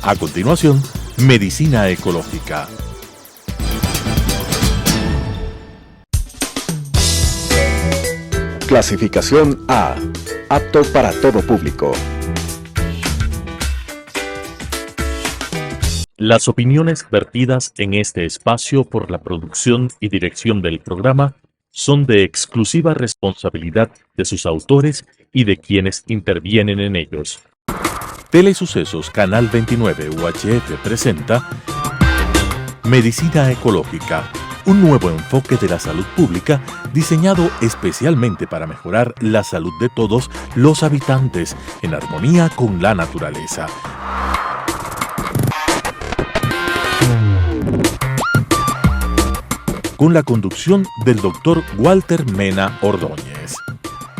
A continuación, Medicina Ecológica. Clasificación A. Apto para todo público. Las opiniones vertidas en este espacio por la producción y dirección del programa son de exclusiva responsabilidad de sus autores y de quienes intervienen en ellos. Telesucesos Canal 29 UHF presenta Medicina Ecológica, un nuevo enfoque de la salud pública diseñado especialmente para mejorar la salud de todos los habitantes en armonía con la naturaleza. Con la conducción del Dr. Walter Mena Ordóñez.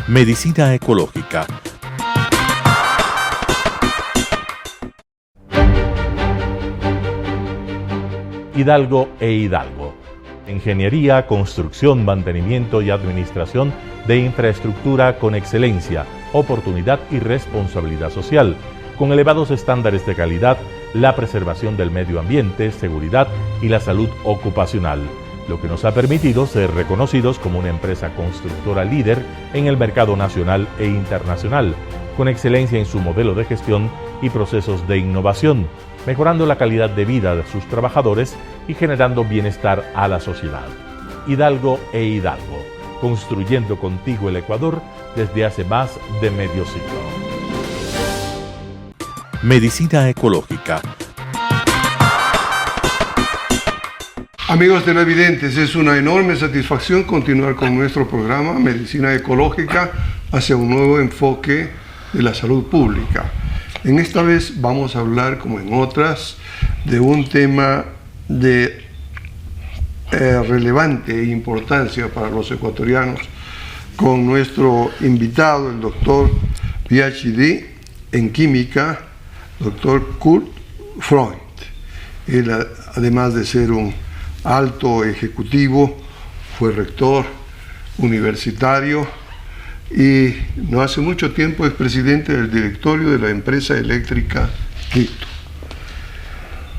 Medicina Ecológica. Hidalgo e Hidalgo. Ingeniería, construcción, mantenimiento y administración de infraestructura con excelencia, oportunidad y responsabilidad social, con elevados estándares de calidad, la preservación del medio ambiente, seguridad y la salud ocupacional, lo que nos ha permitido ser reconocidos como una empresa constructora líder en el mercado nacional e internacional, con excelencia en su modelo de gestión y procesos de innovación, mejorando la calidad de vida de sus trabajadores y generando bienestar a la sociedad. Hidalgo e Hidalgo, construyendo contigo el Ecuador desde hace más de medio siglo. Medicina Ecológica. Amigos televidentes, es una enorme satisfacción continuar con nuestro programa Medicina Ecológica hacia un nuevo enfoque de la salud pública. En esta vez vamos a hablar, como en otras, de un tema de relevante importancia para los ecuatorianos, con nuestro invitado, el doctor PhD en química, doctor Kurt Freund. Él, además de ser un alto ejecutivo, fue rector universitario y no hace mucho tiempo es presidente del directorio de la empresa eléctrica Quito.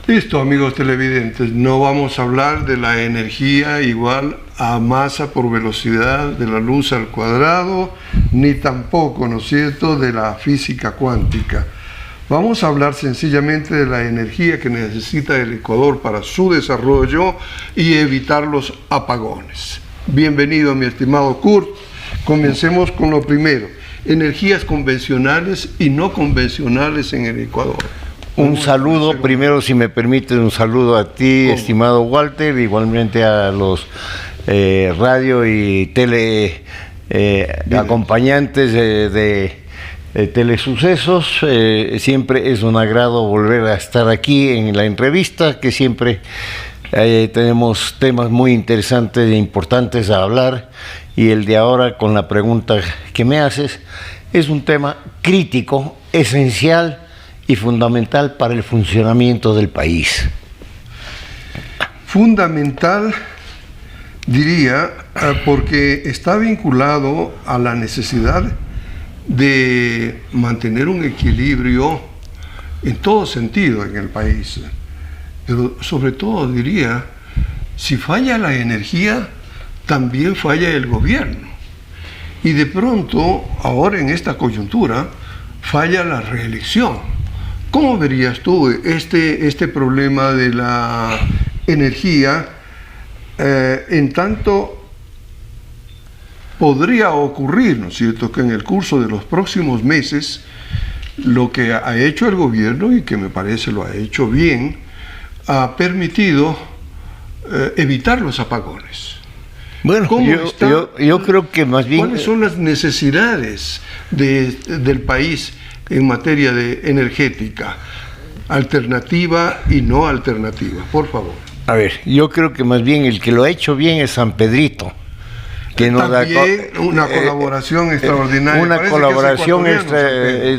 Listo, amigos televidentes, no vamos a hablar de la energía igual a masa por velocidad de la luz al cuadrado, ni tampoco, ¿no es cierto?, de la física cuántica. Vamos a hablar sencillamente de la energía que necesita el Ecuador para su desarrollo y evitar los apagones. Bienvenido, mi estimado Kurt. Comencemos con lo primero, energías convencionales y no convencionales en el Ecuador. Un saludo, primero, si me permite, un saludo a ti, estimado Walter, igualmente a los radio y tele acompañantes de Telesucesos. Siempre es un agrado volver a estar aquí en la entrevista, que siempre tenemos temas muy interesantes e importantes a hablar, y el de ahora, con la pregunta que me haces, es un tema crítico, esencial y fundamental para el funcionamiento del país. Fundamental, diría, porque está vinculado a la necesidad de mantener un equilibrio en todo sentido en el país. Pero sobre todo, diría, si falla la energía, también falla el gobierno. Y de pronto, ahora en esta coyuntura, falla la reelección. ¿Cómo verías tú este problema de la energía? En tanto, podría ocurrir, ¿no es cierto?, que en el curso de los próximos meses, lo que ha hecho el gobierno, y que me parece lo ha hecho bien, ha permitido evitar los apagones. Bueno, yo creo que más bien... ¿Cuáles son las necesidades del país en materia de energética? Alternativa y no alternativa, por favor. A ver, yo creo que más bien el que lo ha hecho bien es San Pedrito, que nos también una colaboración extraordinaria. Una colaboración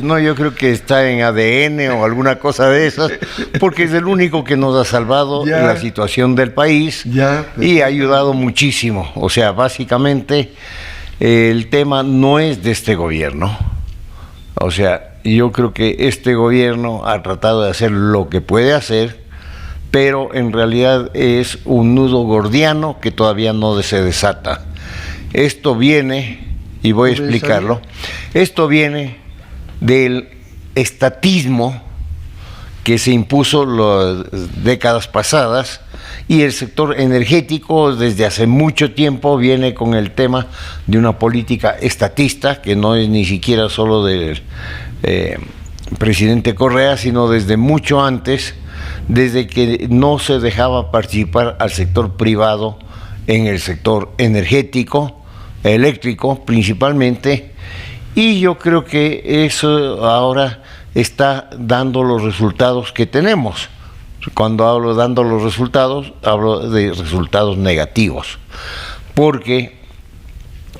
no, yo creo que está en ADN o alguna cosa de esas, porque es el único que nos ha salvado la situación del país y ha ayudado muchísimo. O sea, básicamente el tema no es de este gobierno. O sea, yo creo que este gobierno ha tratado de hacer lo que puede hacer, pero en realidad es un nudo gordiano que todavía no se desata. Esto viene, y voy a explicarlo, esto viene del estatismo que se impuso las décadas pasadas, y el sector energético desde hace mucho tiempo viene con el tema de una política estatista, que no es ni siquiera solo del presidente Correa, sino desde mucho antes, desde que no se dejaba participar al sector privado en el sector energético, eléctrico principalmente, y yo creo que eso ahora está dando los resultados que tenemos. Cuando hablo dando los resultados, hablo de resultados negativos, porque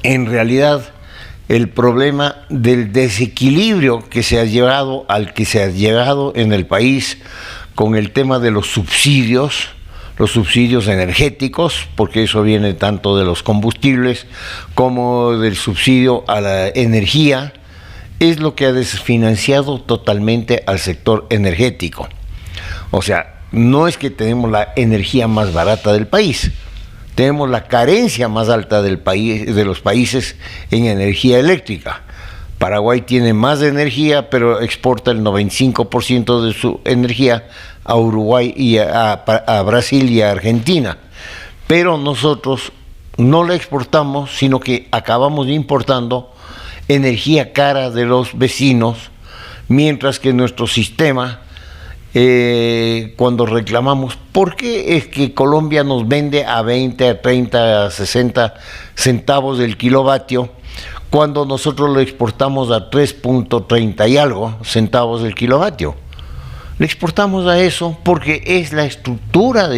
en realidad el problema del desequilibrio que se ha llegado en el país con el tema de los subsidios energéticos, porque eso viene tanto de los combustibles como del subsidio a la energía, es lo que ha desfinanciado totalmente al sector energético. O sea, no es que tenemos la energía más barata del país, tenemos la carencia más alta del país, de los países en energía eléctrica. Paraguay tiene más energía, pero exporta el 95% de su energía a Uruguay y a Brasil y a Argentina. Pero nosotros no la exportamos, sino que acabamos importando energía cara de los vecinos, mientras que nuestro sistema, cuando reclamamos, ¿por qué es que Colombia nos vende a 20, a 30, a 60 centavos del kilovatio, cuando nosotros lo exportamos a 3.30 y algo centavos del kilovatio? Le exportamos a eso porque es la estructura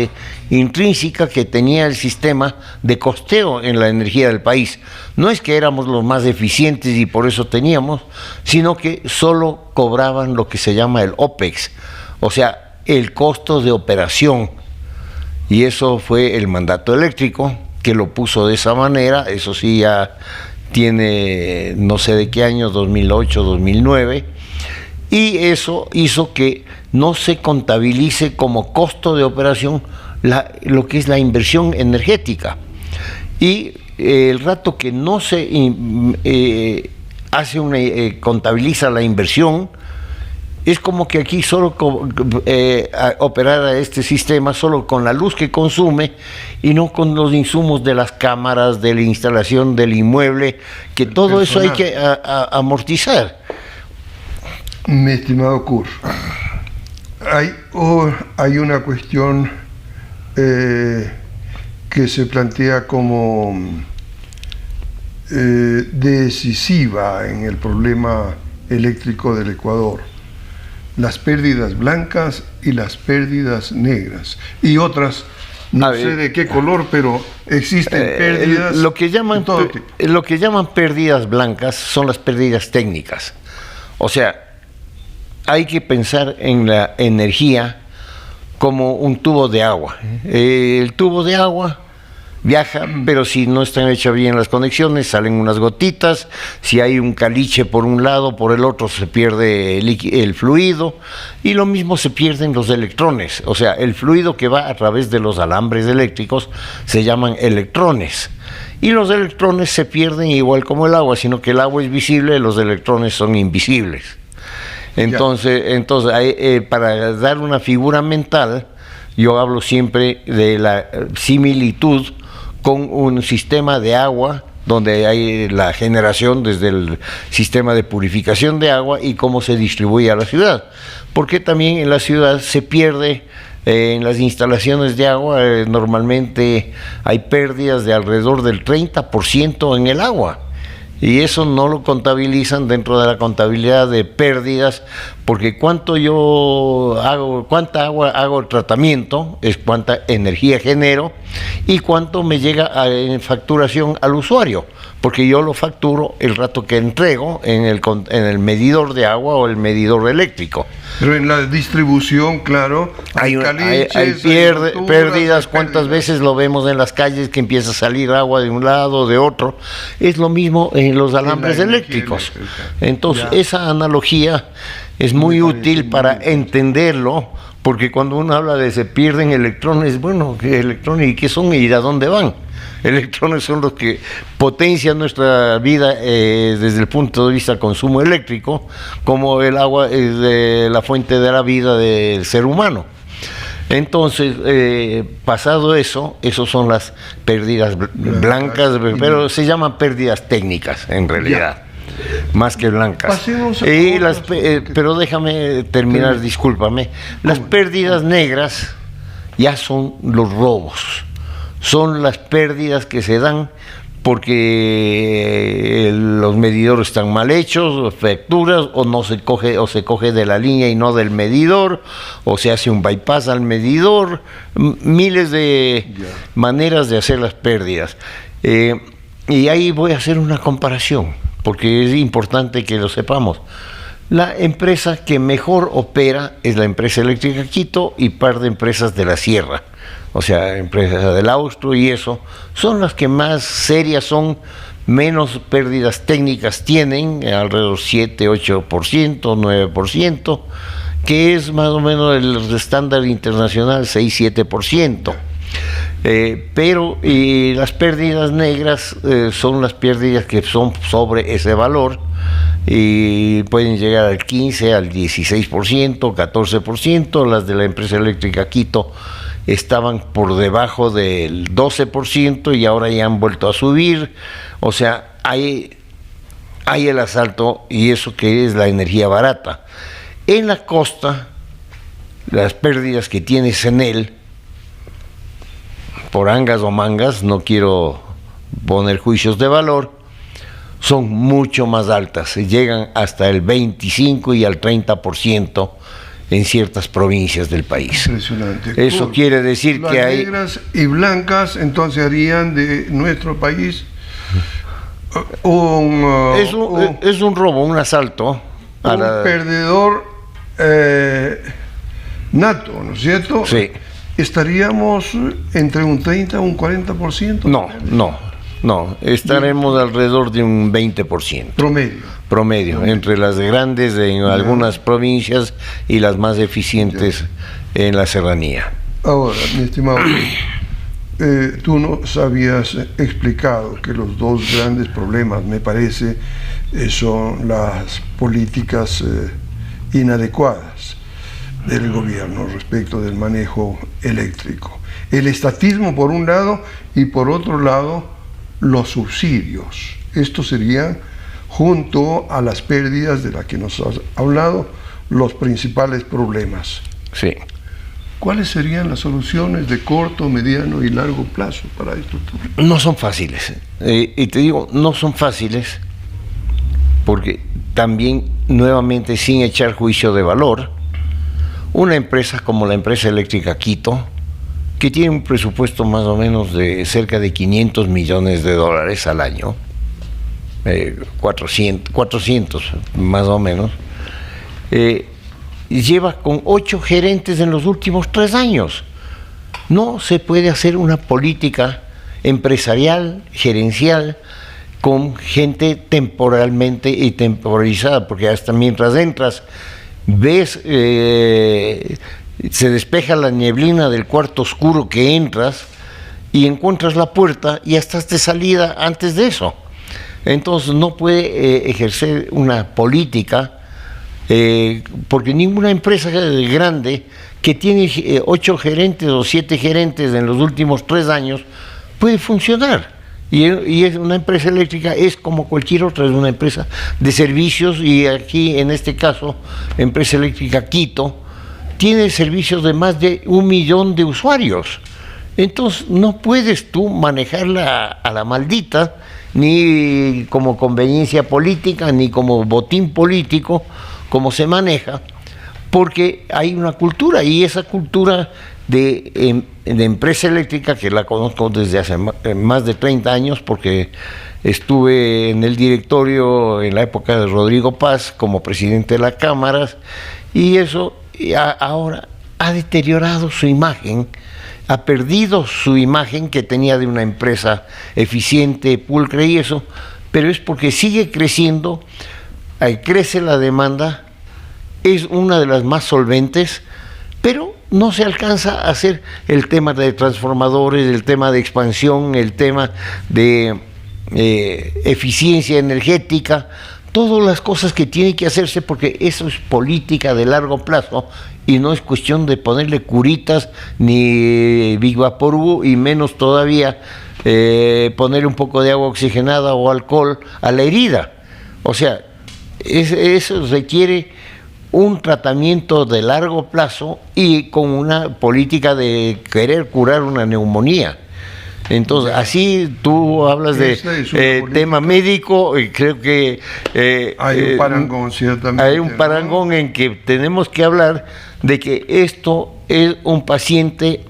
intrínseca que tenía el sistema de costeo en la energía del país. No es que éramos los más eficientes y por eso teníamos, sino que solo cobraban lo que se llama el OPEX, o sea, el costo de operación. Y eso fue el mandato eléctrico que lo puso de esa manera. Eso sí, ya tiene no sé de qué año, 2008, 2009, y eso hizo que no se contabilice como costo de operación lo que es la inversión energética. Y el rato que no se contabiliza la inversión, es como que aquí solo operara este sistema solo con la luz que consume y no con los insumos de las cámaras, de la instalación del inmueble, que todo eso hay que amortizar. Mi estimado Kurt, hay una cuestión que se plantea como decisiva en el problema eléctrico del Ecuador: las pérdidas blancas y las pérdidas negras, y otras, no sé de qué color, pero existen pérdidas lo que llaman de todo tipo. Lo que llaman pérdidas blancas son las pérdidas técnicas. O sea, hay que pensar en la energía como un tubo de agua. El tubo de agua viaja, pero si no están hechas bien las conexiones, salen unas gotitas. Si hay un caliche por un lado, por el otro se pierde el fluido, y lo mismo se pierden los electrones. O sea, el fluido que va a través de los alambres eléctricos se llaman electrones, y los electrones se pierden igual como el agua, sino que el agua es visible, los electrones son invisibles. Entonces para dar una figura mental, yo hablo siempre de la similitud con un sistema de agua, donde hay la generación desde el sistema de purificación de agua y cómo se distribuye a la ciudad. Porque también en la ciudad se pierde, en las instalaciones de agua, normalmente hay pérdidas de alrededor del 30% en el agua. Y eso no lo contabilizan dentro de la contabilidad de pérdidas, porque cuánta agua hago el tratamiento es cuánta energía genero y cuánto me llega en facturación al usuario, porque yo lo facturo el rato que entrego en el medidor de agua o el medidor eléctrico. Pero en la distribución, claro, hay caliches, pérdidas. ¿Cuántas veces lo vemos en las calles que empieza a salir agua de un lado, de otro? Es lo mismo en los alambres eléctricos. Entonces, esa analogía es muy útil para entenderlo, porque cuando uno habla de se pierden electrones, bueno, ¿qué electrones y qué son y a dónde van? Electrones son los que potencian nuestra vida desde el punto de vista del consumo eléctrico, como el agua es la fuente de la vida del ser humano. Entonces, pasado eso, esos son las pérdidas blancas, pero se llaman pérdidas técnicas en realidad. Más que blancas. Pero déjame terminar, discúlpame. Las pérdidas negras ya son los robos. Son las pérdidas que se dan porque los medidores están mal hechos, facturas, o no se coge, o se coge de la línea y no del medidor, o se hace un bypass al medidor, miles de maneras de hacer las pérdidas. Y ahí voy a hacer una comparación, porque es importante que lo sepamos. La empresa que mejor opera es la empresa eléctrica Quito y par de empresas de la sierra. O sea, empresas del Austro y eso, son las que más serias son, menos pérdidas técnicas tienen, alrededor 7, 8%, 9%, que es más o menos el estándar internacional, 6, 7%. Pero las pérdidas negras son las pérdidas que son sobre ese valor y pueden llegar al 15, al 16%, 14%, las de la empresa eléctrica Quito estaban por debajo del 12% y ahora ya han vuelto a subir. O sea, hay el asalto, y eso que es la energía barata. En la costa, las pérdidas que tiene Senel, por angas o mangas, no quiero poner juicios de valor, son mucho más altas, llegan hasta el 25 y al 30% en ciertas provincias del país. Impresionante. Eso quiere decir las que hay... negras y blancas entonces harían de nuestro país es un robo, un asalto. Perdedor nato, ¿no es cierto? Sí. ¿Estaríamos entre un 30 y un 40%? No, estaremos alrededor de un 20%. Promedio, entre las grandes en algunas provincias y las más eficientes en la serranía. Ahora, mi estimado, tú nos habías explicado que los dos grandes problemas, me parece, son las políticas inadecuadas del gobierno respecto del manejo eléctrico. El estatismo por un lado y por otro lado los subsidios. Esto sería, junto a las pérdidas de las que nos has hablado, los principales problemas. Sí. ¿Cuáles serían las soluciones de corto, mediano y largo plazo para esto? No son fáciles. Y te digo, no son fáciles porque también, nuevamente, sin echar juicio de valor, una empresa como la empresa eléctrica Quito, que tiene un presupuesto más o menos de cerca de $500 millones al año, 400 más o menos, lleva con 8 gerentes en los últimos 3 años. No se puede hacer una política empresarial, gerencial, con gente temporalmente y temporalizada, porque hasta mientras entras, ves, se despeja la neblina del cuarto oscuro que entras y encuentras la puerta y ya estás de salida antes de eso. Entonces no puede ejercer una política, porque ninguna empresa grande que tiene 8 gerentes o 7 gerentes en los últimos 3 años puede funcionar. Y es una empresa eléctrica, es como cualquier otra, es una empresa de servicios, y aquí en este caso, empresa eléctrica Quito, tiene servicios de más de 1 millón de usuarios. Entonces no puedes tú manejarla a la maldita, ni como conveniencia política, ni como botín político, como se maneja, porque hay una cultura, y esa cultura de empresa eléctrica, que la conozco desde hace más de 30 años, porque estuve en el directorio en la época de Rodrigo Paz como presidente de las cámaras, y eso ahora ha deteriorado su imagen, ha perdido su imagen que tenía de una empresa eficiente, pulcra y eso, pero es porque sigue creciendo, crece la demanda, es una de las más solventes, pero no se alcanza a hacer el tema de transformadores, el tema de expansión, el tema de eficiencia energética, todas las cosas que tienen que hacerse, porque eso es política de largo plazo y no es cuestión de ponerle curitas ni Big Vaporub, y menos todavía poner un poco de agua oxigenada o alcohol a la herida. O sea, eso requiere un tratamiento de largo plazo y con una política de querer curar una neumonía. Entonces, así tú hablas de tema médico, y creo que hay un parangón, ciertamente. Hay un parangón, ¿no?, en que tenemos que hablar de que esto es un paciente,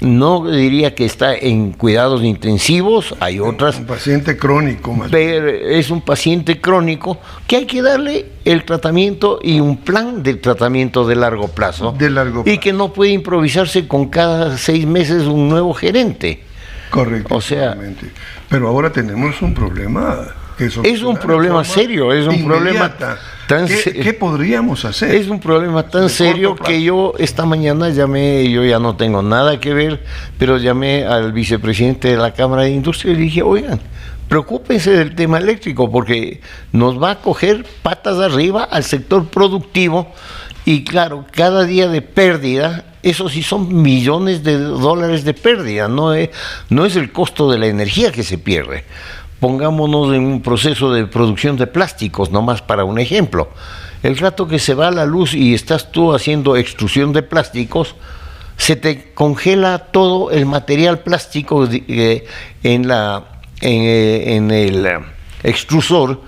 no diría que está en cuidados intensivos, hay otras. Un paciente crónico, más pero es un paciente crónico que hay que darle el tratamiento y un plan de tratamiento de largo plazo. Y que no puede improvisarse con cada 6 meses un nuevo gerente. Correcto. O sea, pero ahora tenemos un problema que es un problema serio, es un problema tan ¿Qué podríamos hacer? Es un problema tan serio que yo esta mañana llamé, yo ya no tengo nada que ver, pero llamé al vicepresidente de la Cámara de Industria y le dije, oigan, preocúpense del tema eléctrico, porque nos va a coger patas arriba al sector productivo, y claro, cada día de pérdida, eso sí son millones de dólares de pérdida, no es el costo de la energía que se pierde. Pongámonos en un proceso de producción de plásticos, nomás para un ejemplo. El rato que se va la luz y estás tú haciendo extrusión de plásticos, se te congela todo el material plástico en el extrusor,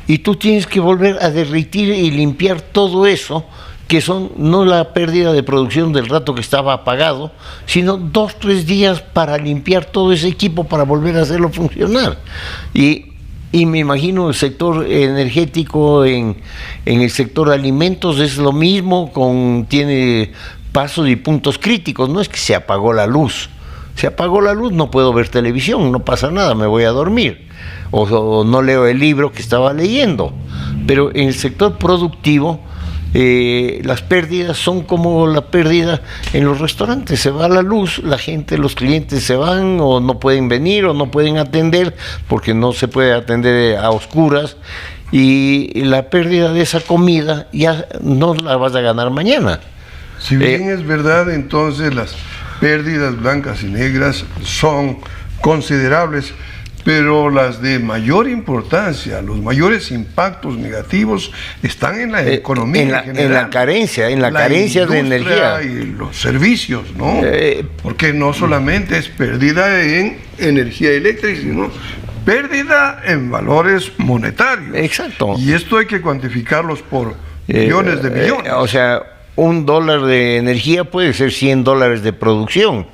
y tú tienes que volver a derretir y limpiar todo eso, que son no la pérdida de producción del rato que estaba apagado, sino 2-3 días para limpiar todo ese equipo para volver a hacerlo funcionar. Y me imagino el sector energético, en el sector de alimentos es lo mismo, tiene pasos y puntos críticos. No es que se apagó la luz, no puedo ver televisión, no pasa nada, me voy a dormir, o no leo el libro que estaba leyendo. Pero en el sector productivo, las pérdidas son como la pérdida en los restaurantes. Se va la luz, la gente, los clientes se van, o no pueden venir, o no pueden atender, porque no se puede atender a oscuras, y la pérdida de esa comida ya no la vas a ganar mañana. Si bien es verdad, entonces las pérdidas blancas y negras son considerables, pero las de mayor importancia, los mayores impactos negativos están en la economía en general. En la carencia de energía. Y los servicios, ¿no? Porque no solamente es pérdida en energía eléctrica, sino pérdida en valores monetarios. Exacto. Y esto hay que cuantificarlos por millones de millones. O sea, $1 de energía puede ser $100 de producción.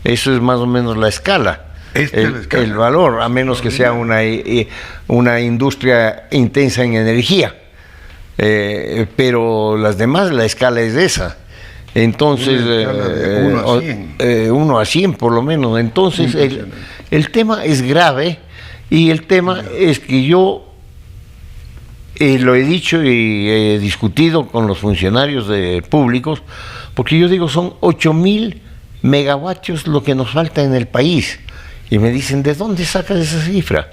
Eso es más o menos la escala. El valor, a menos que sea una industria intensa en energía, pero las demás, la escala es esa. Entonces, 1 a 100 por lo menos. Entonces, el tema es grave, y el tema es que yo lo he dicho y he discutido con los funcionarios públicos, porque yo digo, son 8,000 megavatios lo que nos falta en el país. Y me dicen, ¿de dónde sacas esa cifra?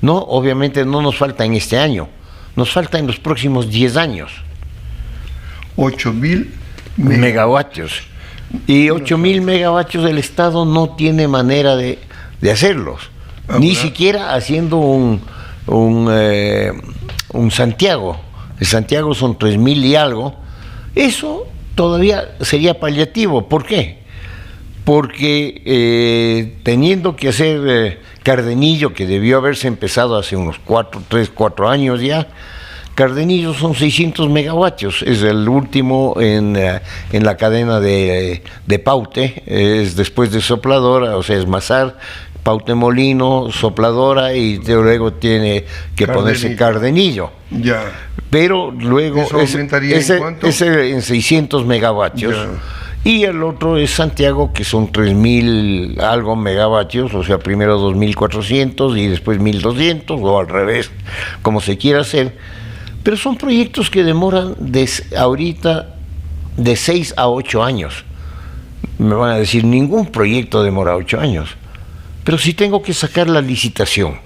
No, obviamente no nos falta en este año, nos falta en los próximos 10 años. 8,000 megavatios. Y 8,000 megavatios el Estado no tiene manera de hacerlos. Ni siquiera haciendo un Santiago. El Santiago son 3,000 y algo. Eso todavía sería paliativo. ¿Por qué? Porque teniendo que hacer Cardenillo, que debió haberse empezado hace unos 4 años ya, Cardenillo son 600 megavatios, es el último en la cadena de Paute, es después de Sopladora, o sea, es Mazar, Paute Molino, Sopladora, y luego tiene que ponerse Cardenillo. Ya. Pero luego ¿Eso aumentaría en cuánto? ese en 600 megavatios. Ya. Y el otro es Santiago, que son 3.000 algo megavatios, o sea, primero 2.400 y después 1.200, o al revés, como se quiera hacer. Pero son proyectos que demoran ahorita de 6 a 8 años. Me van a decir, ningún proyecto demora 8 años. Pero si tengo que sacar la licitación,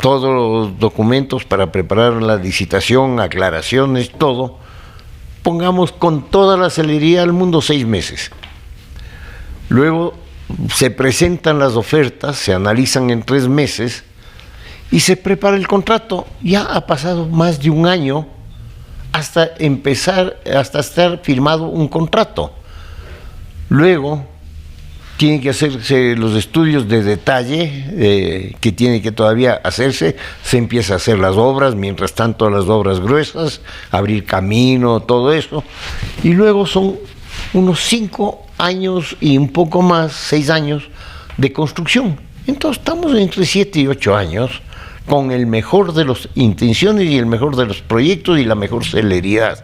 todos los documentos para preparar la licitación, aclaraciones, todo, pongamos con toda la celeridad del mundo 6 meses. Luego se presentan las ofertas, se analizan en 3 meses y se prepara el contrato. Ya ha pasado más de un año hasta estar firmado un contrato. Luego tienen que hacerse los estudios de detalle que tienen que todavía hacerse, se empieza a hacer las obras, mientras tanto las obras gruesas, abrir camino, todo eso, y luego son unos 5 años y un poco más, 6 años de construcción. Entonces estamos entre 7 y 8 años con el mejor de las intenciones y el mejor de los proyectos y la mejor celeridad.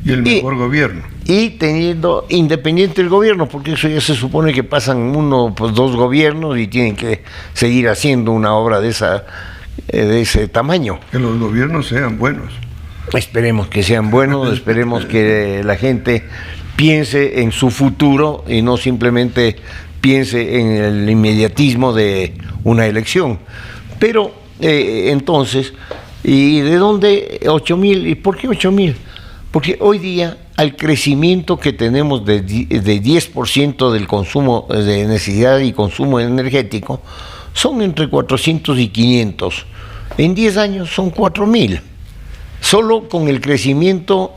Y el mejor gobierno. Y teniendo independiente el gobierno, porque eso ya se supone que pasan 2 gobiernos y tienen que seguir haciendo una obra de ese tamaño. Que los gobiernos sean buenos. Esperemos que sean buenos, esperemos que la gente piense en su futuro y no simplemente piense en el inmediatismo de una elección. Pero entonces, ¿y de dónde 8.000? ¿Y por qué 8.000? Porque hoy día, al crecimiento que tenemos de 10% del consumo de necesidad y consumo energético, son entre 400 y 500. En 10 años son 4.000. Solo con el crecimiento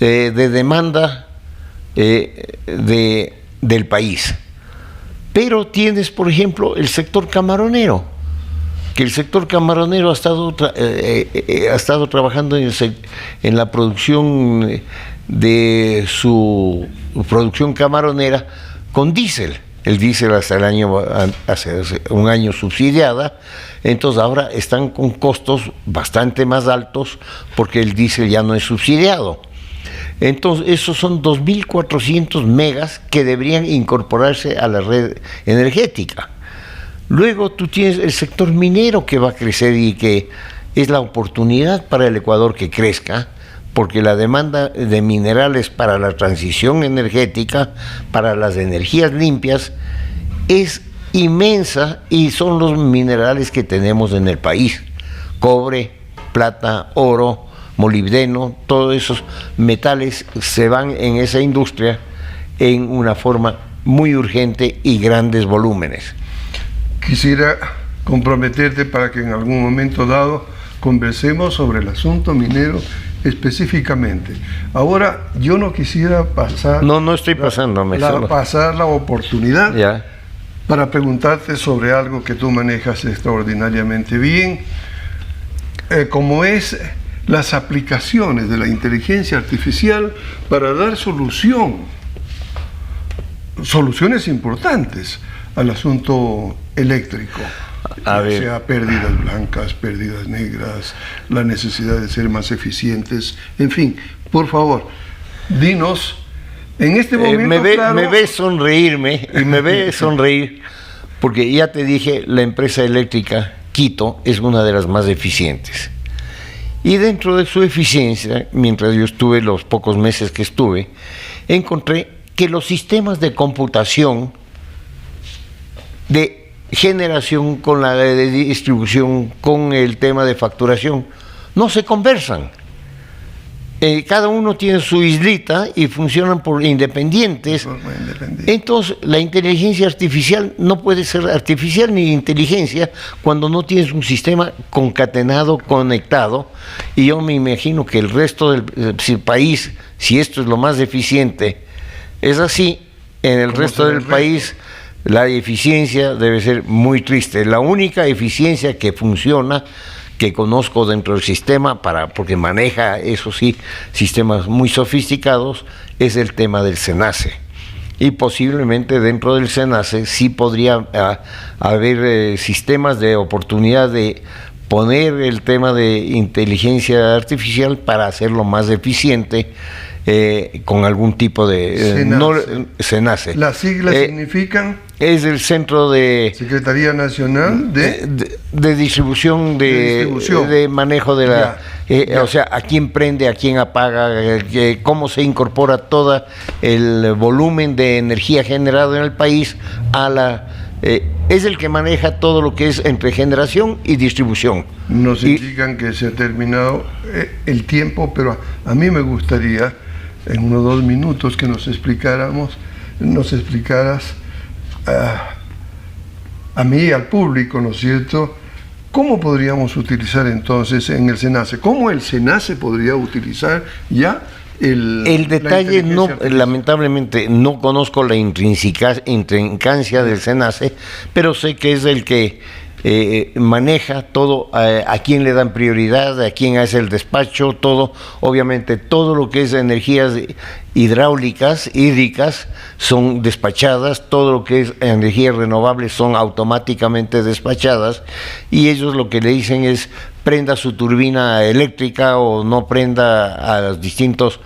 de demanda del país. Pero tienes, por ejemplo, el sector camaronero, que el sector camaronero ha estado trabajando en la producción de su producción camaronera con diésel. El diésel hace un año subsidiada, entonces ahora están con costos bastante más altos porque el diésel ya no es subsidiado. Entonces esos son 2.400 megas que deberían incorporarse a la red energética. Luego tú tienes el sector minero que va a crecer y que es la oportunidad para el Ecuador que crezca, porque la demanda de minerales para la transición energética, para las energías limpias, es inmensa y son los minerales que tenemos en el país. Cobre, plata, oro, molibdeno, todos esos metales se van en esa industria en una forma muy urgente y grandes volúmenes. Quisiera comprometerte para que en algún momento dado conversemos sobre el asunto minero específicamente. Ahora, yo no quisiera pasar... No estoy pasándome. Pasar la oportunidad ya para preguntarte sobre algo que tú manejas extraordinariamente bien, como es las aplicaciones de la inteligencia artificial para dar soluciones importantes al asunto eléctrico, sea pérdidas blancas, pérdidas negras, la necesidad de ser más eficientes, en fin, por favor, dinos, en este momento me ve sonreírme y me ve sonreír, porque ya te dije, la empresa eléctrica Quito es una de las más eficientes. Y dentro de su eficiencia, mientras yo estuve, los pocos meses que estuve, encontré que los sistemas de computación de generación con la de distribución, con el tema de facturación, no se conversan. Cada uno tiene su islita y funcionan por independientes. Entonces, la inteligencia artificial no puede ser artificial ni inteligencia cuando no tienes un sistema concatenado, conectado. Y yo me imagino que el resto del país, si esto es lo más eficiente, es así, en el resto del país la eficiencia debe ser muy triste. La única eficiencia que funciona, que conozco dentro del sistema, porque maneja, eso sí, sistemas muy sofisticados, es el tema del SENACE. Y posiblemente dentro del SENACE sí podría haber sistemas de oportunidad de poner el tema de inteligencia artificial para hacerlo más eficiente, con algún tipo de SENACE. Las siglas significan... Es el Centro de Secretaría Nacional de Distribución, de manejo de la... O sea, a quién prende, a quién apaga, cómo se incorpora todo el volumen de energía generado en el país a la... es el que maneja todo lo que es entre generación y distribución. Nos indican que se ha terminado el tiempo, pero a mí me gustaría, en unos 2 minutos, que nos explicaras a mí y al público, ¿no es cierto?, ¿cómo podríamos utilizar entonces en el SENACE? ¿Cómo el SENACE podría utilizar ya el detalle? Lamentablemente no conozco la intrincancia del SENACE, pero sé que es el que maneja todo, a quién le dan prioridad, a quién hace el despacho, todo, obviamente todo lo que es energías hidráulicas, hídricas, son despachadas, todo lo que es energías renovables son automáticamente despachadas, y ellos lo que le dicen es prenda su turbina eléctrica o no prenda a las distintas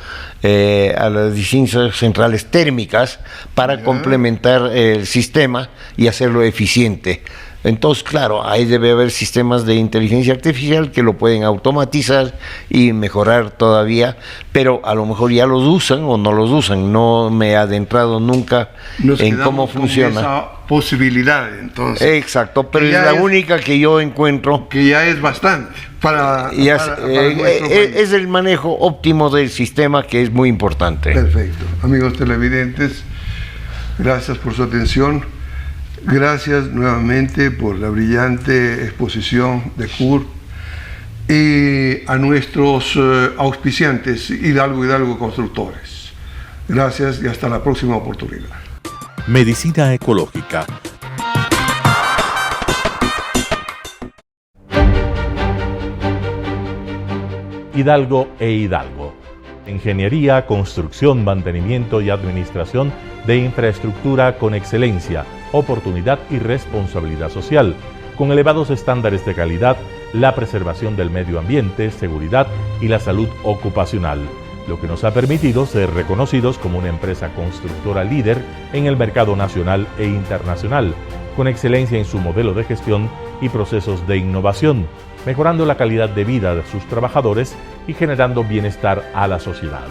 centrales térmicas para complementar el sistema y hacerlo eficiente. Entonces, claro, ahí debe haber sistemas de inteligencia artificial que lo pueden automatizar y mejorar todavía, pero a lo mejor ya los usan o no los usan. No me he adentrado nunca en cómo funciona. Esa posibilidad, entonces. Exacto, pero es la única que yo encuentro. Que ya es bastante para nuestro país. Es el manejo óptimo del sistema, que es muy importante. Perfecto. Amigos televidentes, gracias por su atención. Gracias nuevamente por la brillante exposición de Kurt, y a nuestros auspiciantes Hidalgo Constructores. Gracias y hasta la próxima oportunidad. Medicina ecológica. Hidalgo e Hidalgo. Ingeniería, construcción, mantenimiento y administración de infraestructura con excelencia, oportunidad y responsabilidad social, con elevados estándares de calidad, la preservación del medio ambiente, seguridad y la salud ocupacional, lo que nos ha permitido ser reconocidos como una empresa constructora líder en el mercado nacional e internacional, con excelencia en su modelo de gestión y procesos de innovación, mejorando la calidad de vida de sus trabajadores y generando bienestar a la sociedad.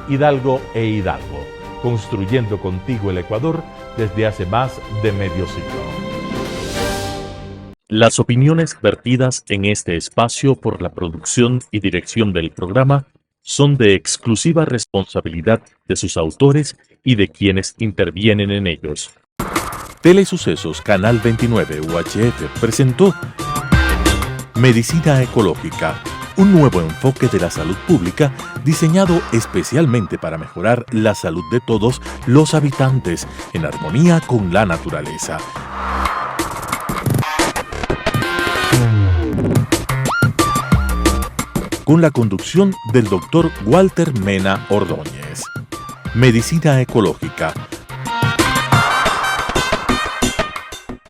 Hidalgo e Hidalgo, construyendo contigo el Ecuador desde hace más de medio siglo. Las opiniones vertidas en este espacio por la producción y dirección del programa son de exclusiva responsabilidad de sus autores y de quienes intervienen en ellos. Telesucesos Canal 29 UHF presentó Medicina Ecológica, un nuevo enfoque de la salud pública diseñado especialmente para mejorar la salud de todos los habitantes en armonía con la naturaleza. Con la conducción del Dr. Walter Mena Ordóñez. Medicina Ecológica,